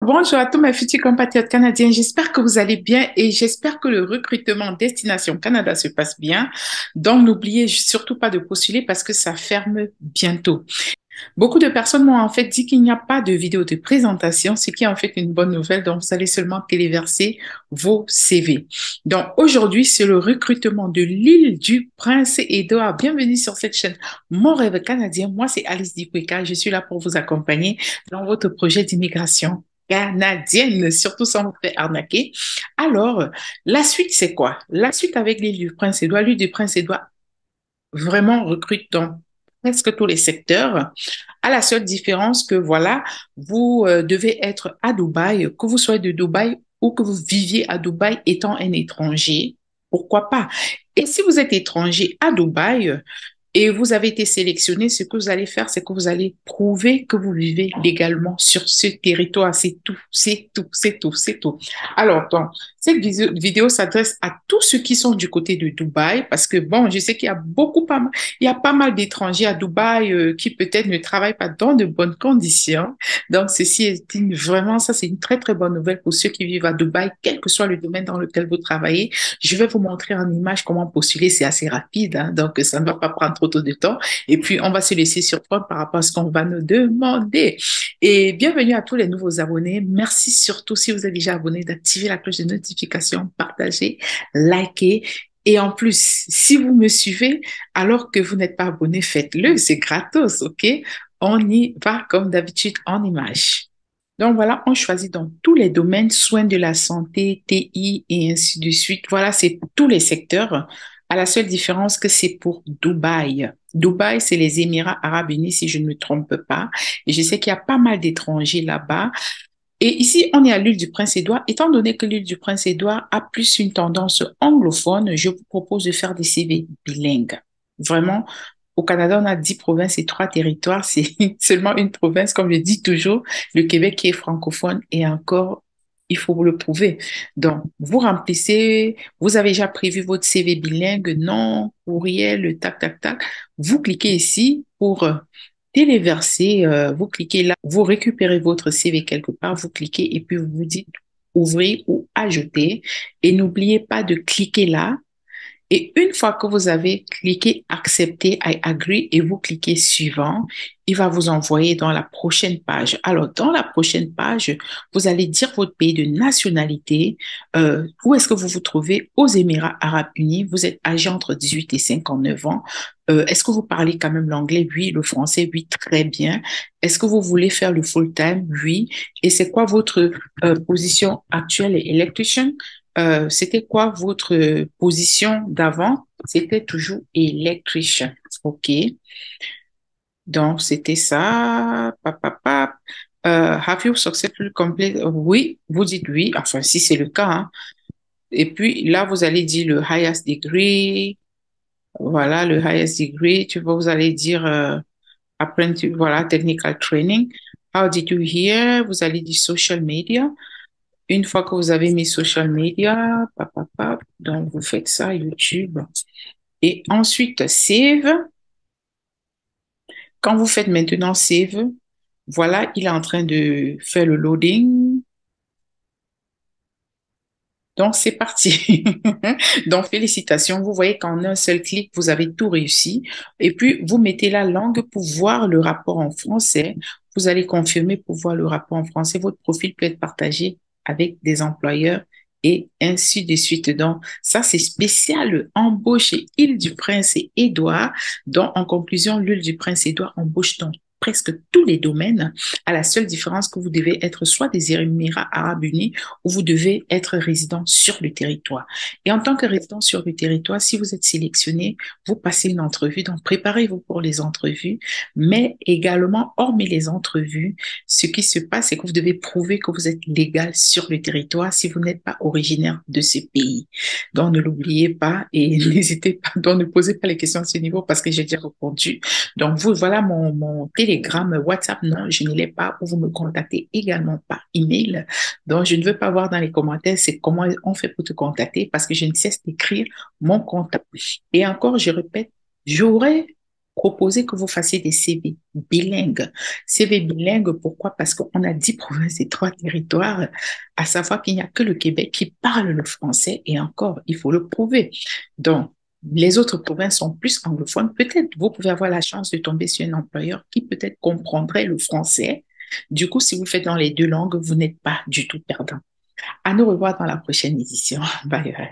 Bonjour à tous mes futurs compatriotes canadiens. J'espère que vous allez bien et j'espère que le recrutement Destination Canada se passe bien. Donc, n'oubliez surtout pas de postuler parce que ça ferme bientôt. Beaucoup de personnes m'ont en fait dit qu'il n'y a pas de vidéo de présentation, ce qui est en fait une bonne nouvelle. Donc, vous allez seulement téléverser vos CV. Donc, aujourd'hui, c'est le recrutement de l'île du Prince-Édouard. Bienvenue sur cette chaîne Mon rêve canadien. Moi, c'est Alice Dikweka. Je suis là pour vous accompagner dans votre projet d'immigration canadienne, surtout sans vous faire arnaquer. Alors, la suite, c'est quoi? La suite avec l'île du Prince-Édouard. L'île du Prince-Édouard vraiment recrute dans presque tous les secteurs, à la seule différence que voilà, vous devez être à Dubaï, que vous soyez de Dubaï ou que vous viviez à Dubaï étant un étranger, pourquoi pas? Et si vous êtes étranger à Dubaï, et vous avez été sélectionné, ce que vous allez faire, c'est que vous allez prouver que vous vivez légalement sur ce territoire. C'est tout, c'est tout, c'est tout, c'est tout. Alors, donc, cette vidéo s'adresse à tous ceux qui sont du côté de Dubaï, parce que bon, je sais qu'il y a il y a pas mal d'étrangers à Dubaï qui peut-être ne travaillent pas dans de bonnes conditions. Donc, ceci est vraiment, ça, c'est une très, très bonne nouvelle pour ceux qui vivent à Dubaï, quel que soit le domaine dans lequel vous travaillez. Je vais vous montrer en image comment postuler. C'est assez rapide, hein, donc ça ne va pas prendre trop de temps. Et puis, on va se laisser surprendre par rapport à ce qu'on va nous demander. Et bienvenue à tous les nouveaux abonnés. Merci surtout si vous êtes déjà abonné d'activer la cloche de notification, partager, liker. Et en plus, si vous me suivez alors que vous n'êtes pas abonné, faites-le. C'est gratos, OK? On y va comme d'habitude en image. Donc voilà, on choisit dans tous les domaines, soins de la santé, TI et ainsi de suite. Voilà, c'est pour tous les secteurs, à la seule différence que c'est pour Dubaï. Dubaï, c'est les Émirats arabes unis, si je ne me trompe pas. Et je sais qu'il y a pas mal d'étrangers là-bas. Et ici, on est à l'île du Prince-Édouard. Étant donné que l'île du Prince-Édouard a plus une tendance anglophone, je vous propose de faire des CV bilingues. Vraiment, au Canada, on a 10 provinces et 3 territoires. C'est seulement une province, comme je dis toujours, le Québec qui est francophone et encore, il faut vous le prouver. Donc, vous remplissez, vous avez déjà prévu votre CV bilingue, nom, courriel, tac, tac, tac. Vous cliquez ici pour téléverser, vous cliquez là, vous récupérez votre CV quelque part, vous cliquez et puis vous vous dites ouvrir ou ajouter. Et n'oubliez pas de cliquer là et une fois que vous avez cliqué accepter, I agree, et vous cliquez suivant, il va vous envoyer dans la prochaine page. Alors, dans la prochaine page, vous allez dire votre pays de nationalité, où est-ce que vous vous trouvez aux Émirats arabes unis. Vous êtes âgé entre 18 et 59 ans. Est-ce que vous parlez quand même l'anglais? Oui. Le français? Oui, très bien. Est-ce que vous voulez faire le full-time? Oui. Et c'est quoi votre position actuelle? Electrician? C'était quoi votre position d'avant? C'était toujours électricien. OK. Donc, c'était ça. Pap, pap, pap. Have you successfully completed? Oui, vous dites oui. Enfin, si c'est le cas, hein. Et puis, là, vous allez dire le highest degree. Voilà, le highest degree. Tu vois, vous allez dire voilà, technical training. How did you hear? Vous allez dire social media. Une fois que vous avez mis social media, pap, pap, pap, donc vous faites ça, YouTube. Et ensuite, save. Quand vous faites maintenant save, voilà, il est en train de faire le loading. Donc, c'est parti. Donc, félicitations. Vous voyez qu'en un seul clic, vous avez tout réussi. Et puis, vous mettez la langue pour voir le rapport en français. Vous allez confirmer pour voir le rapport en français. Votre profil peut être partagé avec des employeurs et ainsi de suite. Donc, ça, c'est spécial embauche et Île-du-Prince et Édouard. Donc, en conclusion, l'île du Prince-Édouard embauche dans presque tous les domaines, à la seule différence que vous devez être soit des Émirats arabes unis où vous devez être résident sur le territoire. Et en tant que résident sur le territoire, si vous êtes sélectionné, vous passez une entrevue. Donc, préparez-vous pour les entrevues, mais également, hormis les entrevues, ce qui se passe, c'est que vous devez prouver que vous êtes légal sur le territoire si vous n'êtes pas originaire de ce pays. Donc, ne l'oubliez pas et n'hésitez pas, donc ne posez pas les questions à ce niveau parce que j'ai déjà répondu. Donc, vous, voilà mon Telegram, WhatsApp, non, je ne l'ai pas, ou vous me contactez également par email. Donc, je ne veux pas voir dans les commentaires, c'est comment on fait pour te contacter parce que je ne cesse d'écrire mon contact. Et encore, je répète, j'aurai proposer que vous fassiez des CV bilingues. CV bilingues, pourquoi? Parce qu'on a 10 provinces et 3 territoires, à savoir qu'il n'y a que le Québec qui parle le français et encore, il faut le prouver. Donc, les autres provinces sont plus anglophones. Peut-être vous pouvez avoir la chance de tomber sur un employeur qui peut-être comprendrait le français. Du coup, si vous faites dans les deux langues, vous n'êtes pas du tout perdant. À nous revoir dans la prochaine édition. Bye bye.